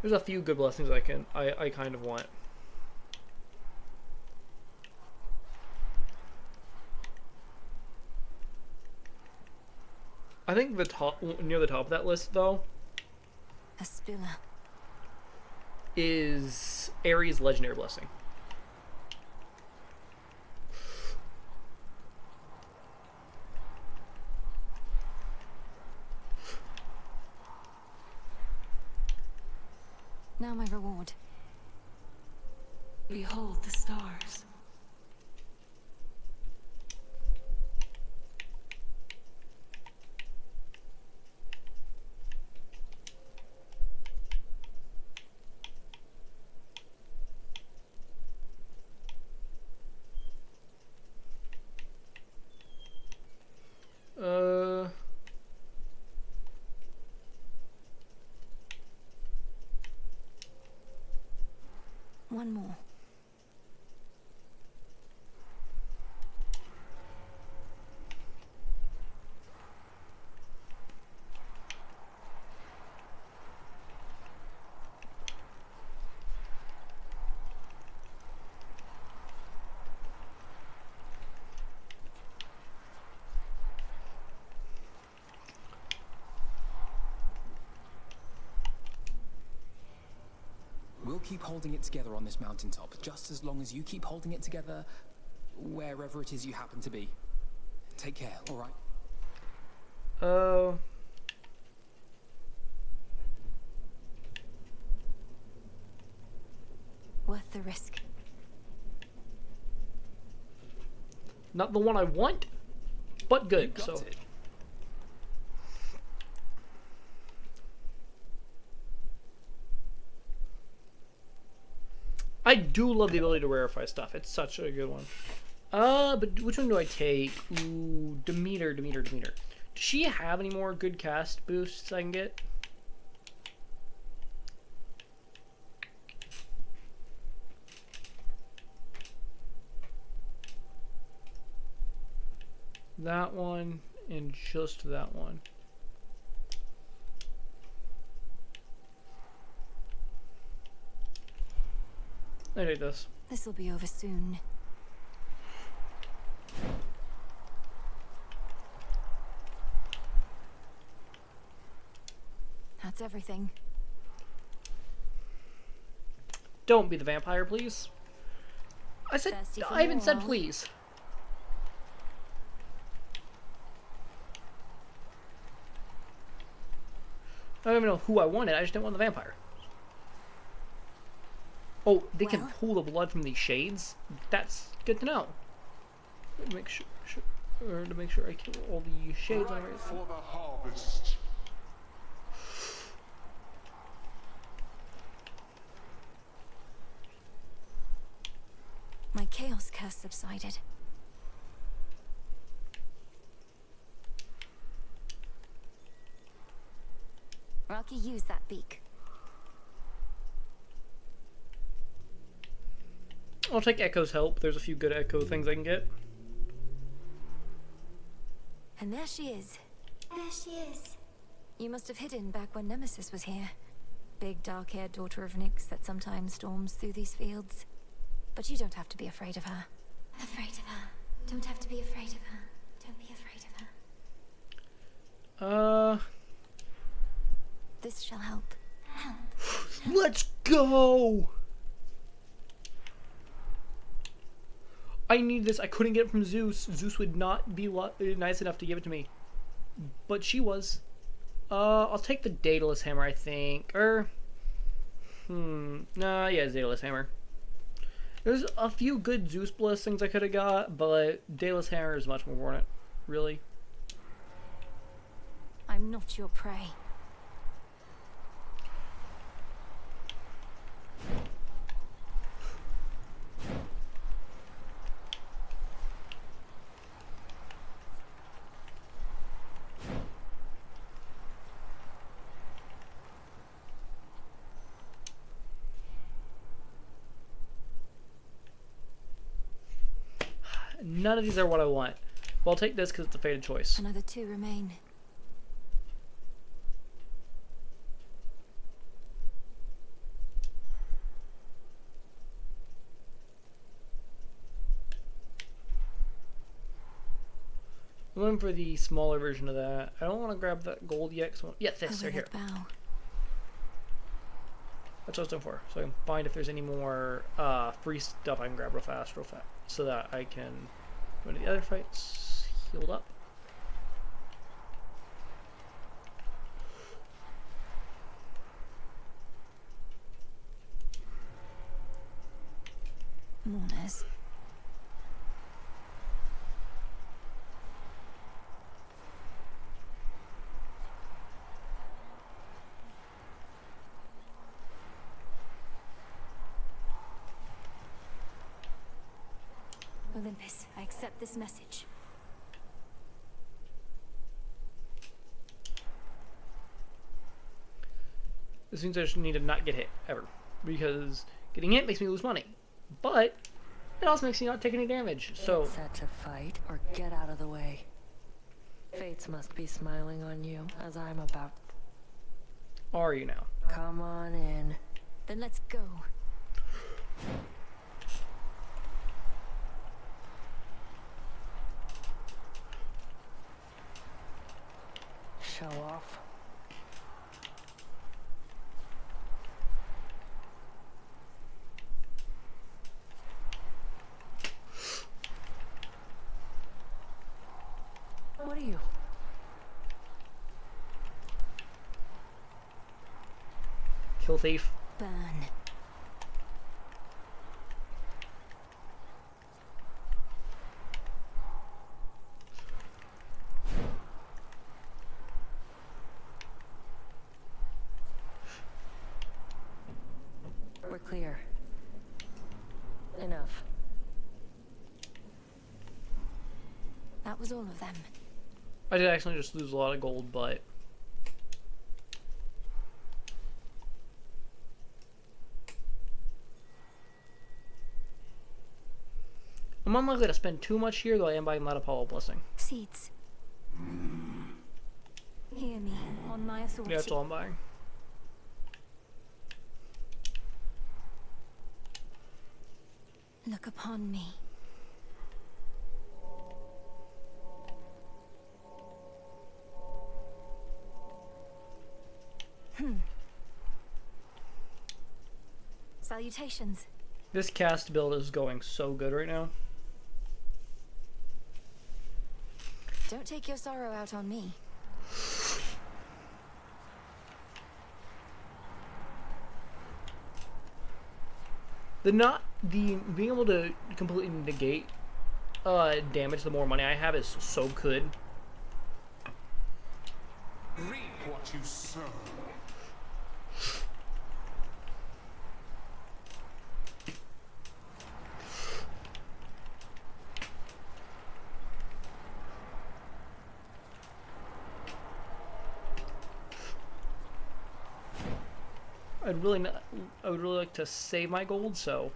There's a few good blessings I kind of want. I think near the top of that list though Aspilla is Ares' legendary blessing. Now my reward. Behold the stars. One more. keep holding it together on this mountaintop, just as long as you keep holding it together wherever it is you happen to be. Take care, alright? Worth the risk. Not the one I want, but good. You got So it. I do love the ability to rarefy stuff. It's such a good one. But which one do I take? Ooh, Demeter. Does she have any more good cast boosts I can get? That one and just that one. I take this. This'll be over soon. That's everything. Don't be the vampire, please. I said, Thirsty for I even said more? please. I don't even know who I wanted. I just didn't want the vampire. Oh, they can pull the blood from these shades? That's good to know. To make sure I kill all the shades on right. For the harvest. My chaos curse subsided. Rocky, use that beak. I'll take Echo's help. There's a few good Echo things I can get. And there she is. There she is. You must have hidden back when Nemesis was here. Big dark-haired daughter of Nyx that sometimes storms through these fields. But you don't have to be afraid of her. Afraid of her. Don't have to be afraid of her. Don't be afraid of her. This shall help. Help. Let's go! I need this. I couldn't get it from Zeus. Zeus would not be nice enough to give it to me. But she was. I'll take the Daedalus Hammer, I think. Nah, yeah, Daedalus Hammer. There's a few good Zeus Bliss things I could have got, but Daedalus Hammer is much more important. Really. I'm not your prey. None of these are what I want. Well, I'll take this because it's a fated choice. Another 2 remain. I'm going for the smaller version of that. I don't want to grab that gold yet. Yeah, this right here. Bow. That's what I was doing for. So I can find if there's any more free stuff I can grab real fast, so that I can go to the other fights healed up. Mourners. Olympus, I accept this message. This means I just need to not get hit, ever. Because getting hit makes me lose money. But it also makes me not take any damage, so... Set to fight or get out of the way. Fates must be smiling on you, as I'm about. Are you now? Come on in. Then let's go. Show off. Kill thief. Burn. We're clear. Enough. That was all of them. I did actually just lose a lot of gold, but I'm unlikely to spend too much here, though I am buying that Apollo blessing. Seeds. Hear me, on my authority. Yeah, that's all I'm buying. Look upon me. Salutations. This cast build is going so good right now. Don't take your sorrow out on me. Being able to completely negate damage the more money I have is so good. Reap what you sow. I would really like to save my gold, so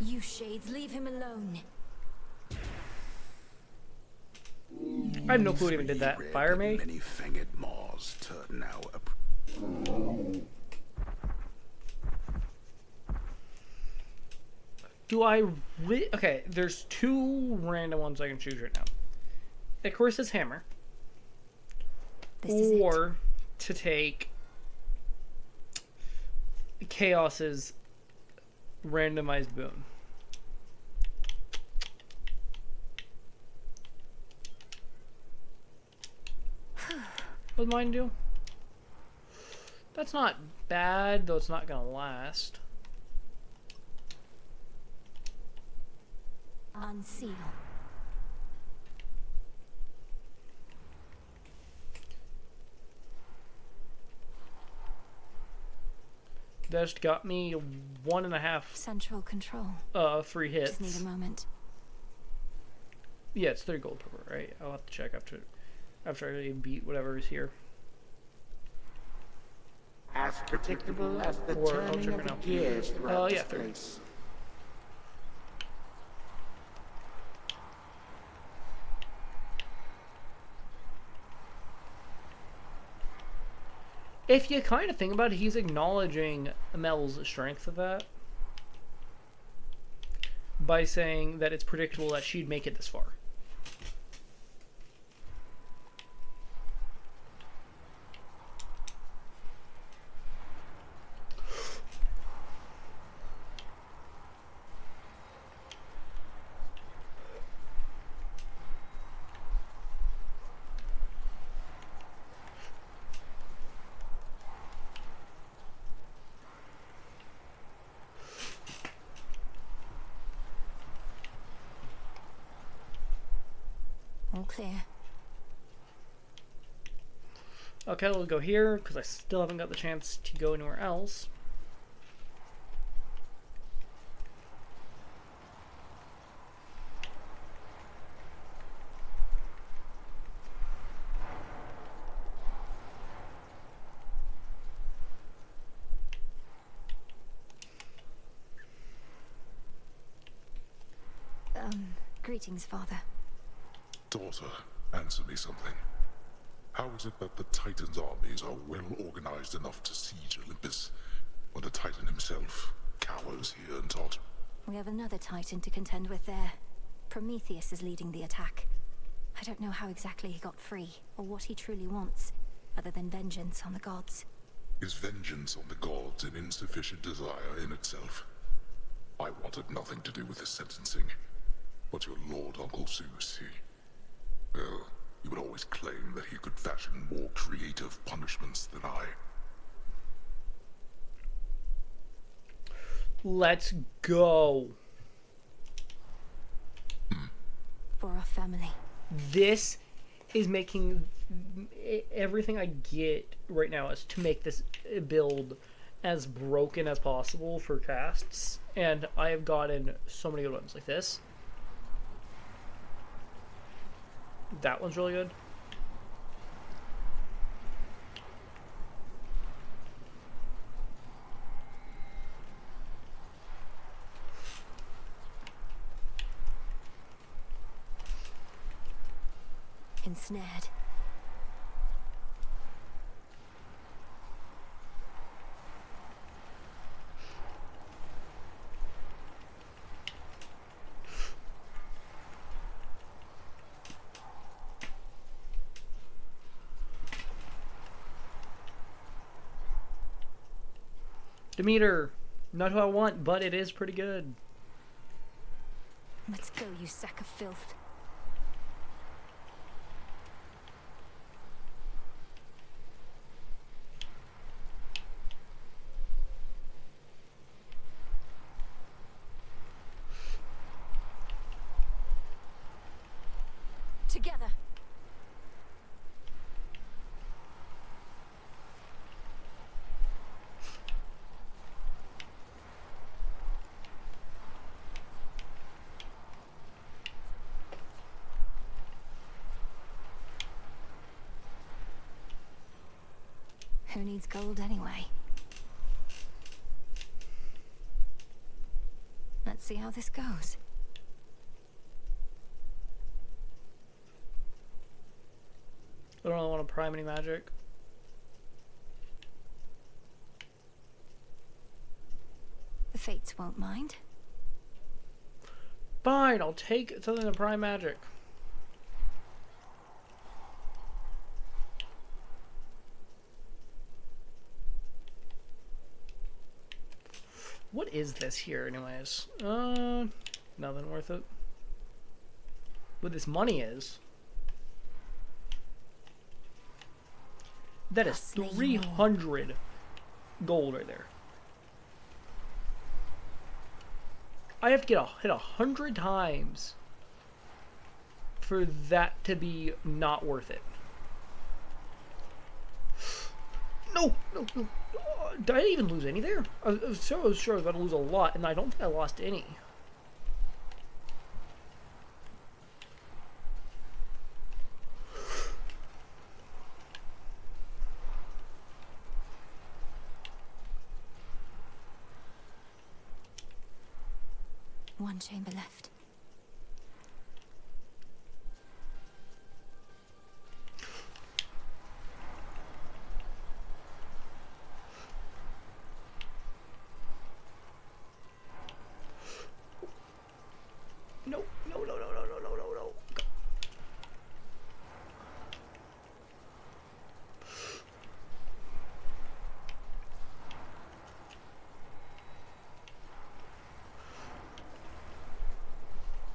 You shades, leave him alone. I have no clue what even did that. Fire me? Many-fanged maws turn now up. Do I okay, there's two random ones I can choose right now. Icarus's hammer. Or to take Chaos's randomized boon. What does mine do? That's not bad, though it's not gonna last. Unseal. Just got me 1.5 central control. 3 hits. Just need a moment. Yeah, it's 3 gold per, right? I'll have to check after I beat whatever is here. As predictable as the turning of the gears throughout this place. If you kind of think about it, he's acknowledging Mel's strength of that by saying that it's predictable that she'd make it this far. All clear. Okay, we'll go here because I still haven't got the chance to go anywhere else. Greetings, Father. Daughter, answer me something. How is it that the Titan's armies are well organized enough to siege Olympus, when the Titan himself cowers here and tot? We have another Titan to contend with there. Prometheus is leading the attack. I don't know how exactly he got free, or what he truly wants, other than vengeance on the gods. Is vengeance on the gods an insufficient desire in itself? I wanted nothing to do with his sentencing, but your Lord Uncle Zeus, well, he would always claim that he could fashion more creative punishments than I. Let's go. For our family. This is making everything I get right now is to make this build as broken as possible for casts, and I have gotten so many good ones like this. That one's really good. Ensnared. Demeter, not who I want, but it is pretty good. Let's go, you sack of filth. Together. Who needs gold anyway? Let's see how this goes. I don't really want to prime any magic. The Fates won't mind. Fine, I'll take something to prime magic. What is this here, anyways? Nothing worth it. What this money is. That is 300 gold right there. I have to get hit 100 times for that to be not worth it. No, no, no. Did I even lose any there? I was sure I was about to lose a lot, and I don't think I lost any. One chamber left. No, no, no, no, no, no, no, no, no.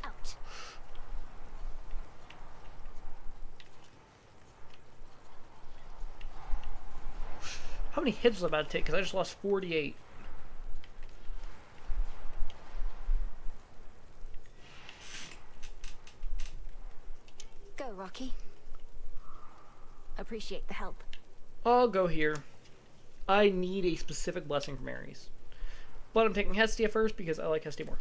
Out. How many hits was I about to take? Because I just lost 48. Go, Rocky. Appreciate the help. I'll go here. I need a specific blessing from Ares. But I'm taking Hestia first because I like Hestia more.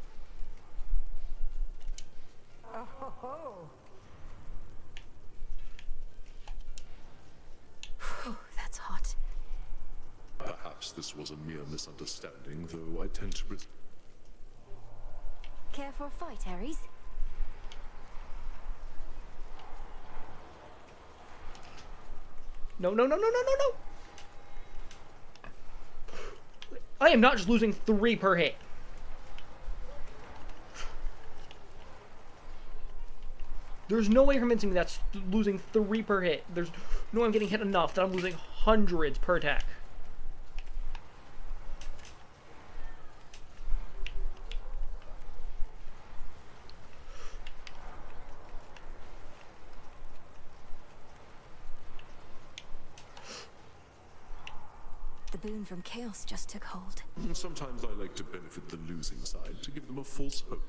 Whew, that's hot. Perhaps this was a mere misunderstanding, though I tend to... Care for a fight, Ares? No, no, no, no, no, no, no! I am not just losing 3 per hit. There's no way you're convincing me that's losing 3 per hit. There's no way I'm getting hit enough that I'm losing hundreds per attack. The boon from chaos just took hold. Sometimes I like to benefit the losing side to give them a false hope.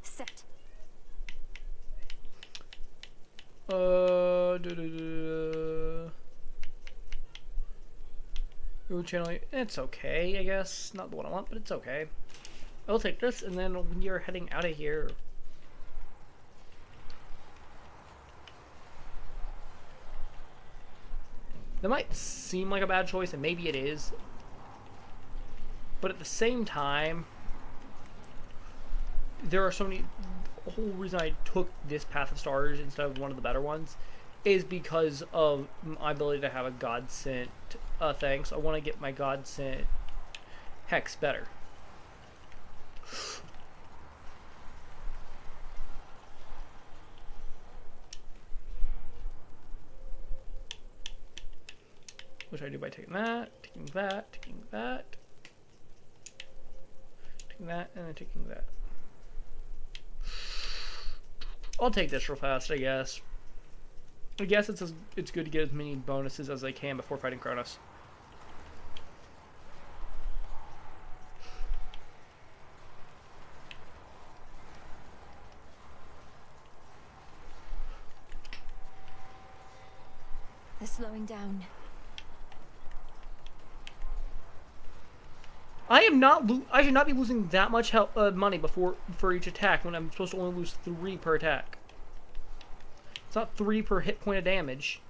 Set. Your channel, it's okay, I guess. Not the one I want, but it's okay. I'll take this, and then when you're heading out of here. That might seem like a bad choice, and maybe it is. But at the same time, there are so many. The whole reason I took this Path of Stars instead of one of the better ones is because of my ability to have a God Sent thing. So I want to get my God Sent Hex better. Which I do by taking that, taking that, taking that, taking that, and then taking that. I'll take this real fast, I guess. I guess it's good to get as many bonuses as I can before fighting Kronos. They're slowing down. I am not. I should not be losing that much money for each attack when I'm supposed to only lose 3 per attack. It's not 3 per hit point of damage.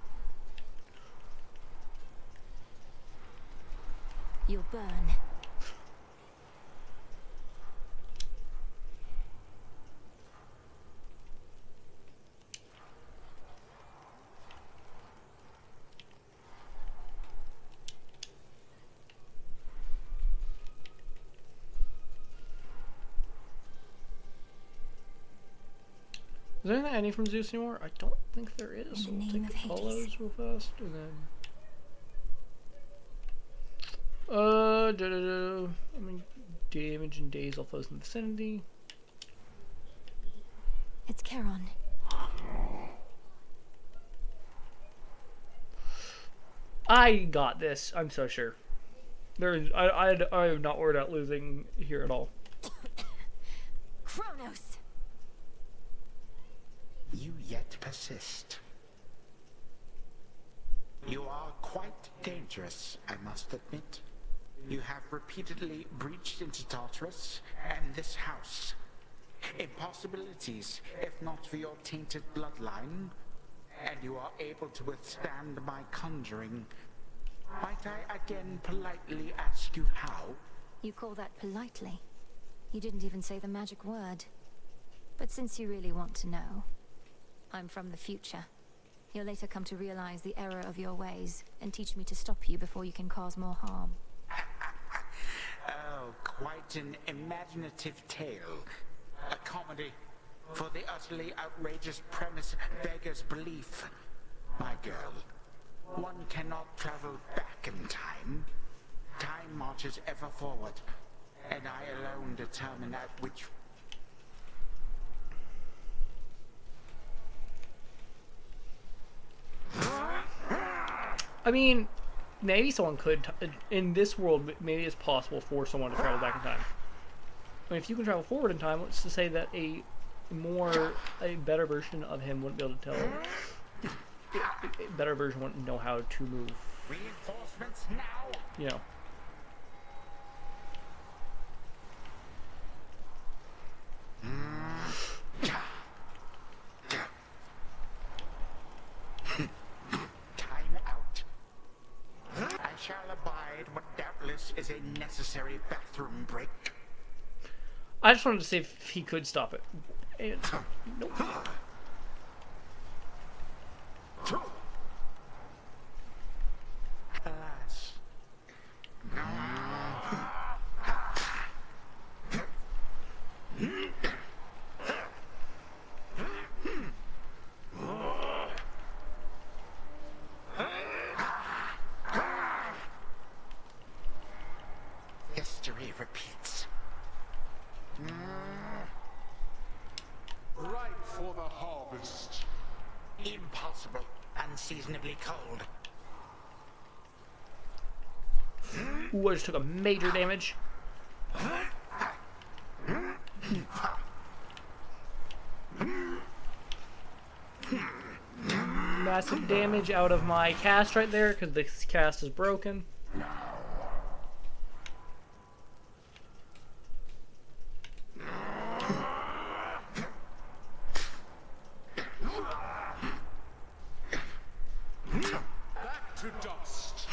You'll burn. Is there any from Zeus anymore? I don't think there is. So we'll take the colors real fast, and then I mean, damage and days all foes in the vicinity. It's Charon. I got this. I'm so sure. I am not worried about losing here at all. Kronos. You yet persist. You are quite dangerous, I must admit. You have repeatedly breached into Tartarus and this house. Impossibilities, if not for your tainted bloodline, and you are able to withstand my conjuring. Might I again politely ask you how? You call that politely? You didn't even say the magic word. But since you really want to know, I'm from the future. You'll later come to realize the error of your ways and teach me to stop you before you can cause more harm. Oh, quite an imaginative tale. A comedy for the utterly outrageous premise beggars belief. My girl, one cannot travel back in time. Time marches ever forward, and I alone determine at which... I mean, maybe someone could, in this world, maybe it's possible for someone to travel back in time. I mean, if you can travel forward in time, what's to say that a better version of him wouldn't be able to tell? A better version wouldn't know how to move. Reinforcements now! You know. Time out. I shall abide what doubtless is a necessary bathroom break. I just wanted to see if he could stop it. And, nope. cold. Ooh, I just took a major damage. Massive damage out of my cast right there because the cast is broken. Back to dust.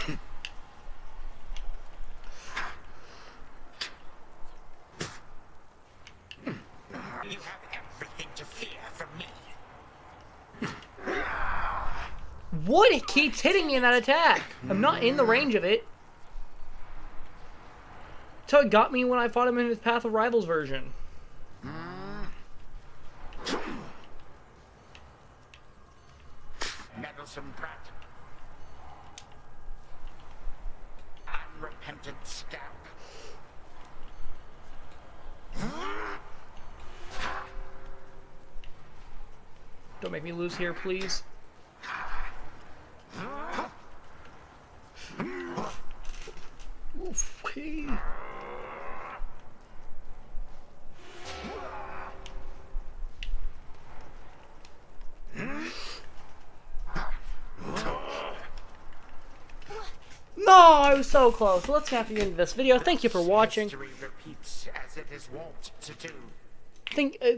You have everything to fear from me. What? It keeps hitting me in that attack. I'm not in the range of it. That's how it got me when I fought him in his Path of Rivals version. Meddlesome brat. Unrepentant scamp. Don't make me lose here, please. Oof, okay. No, I was so close. Let's get to the end of this video. Thank you for watching. History repeats as it is wont to do.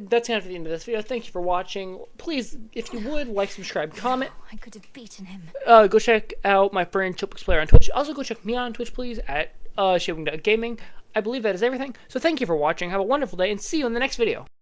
That's the end of this video. Thank you for watching. Please, if you would, like, subscribe, comment. I could have beaten him. Go check out my friend Chipix Player on Twitch. Also, go check me out on Twitch, please, at Shaving Gaming. I believe that is everything. So thank you for watching. Have a wonderful day, and see you in the next video.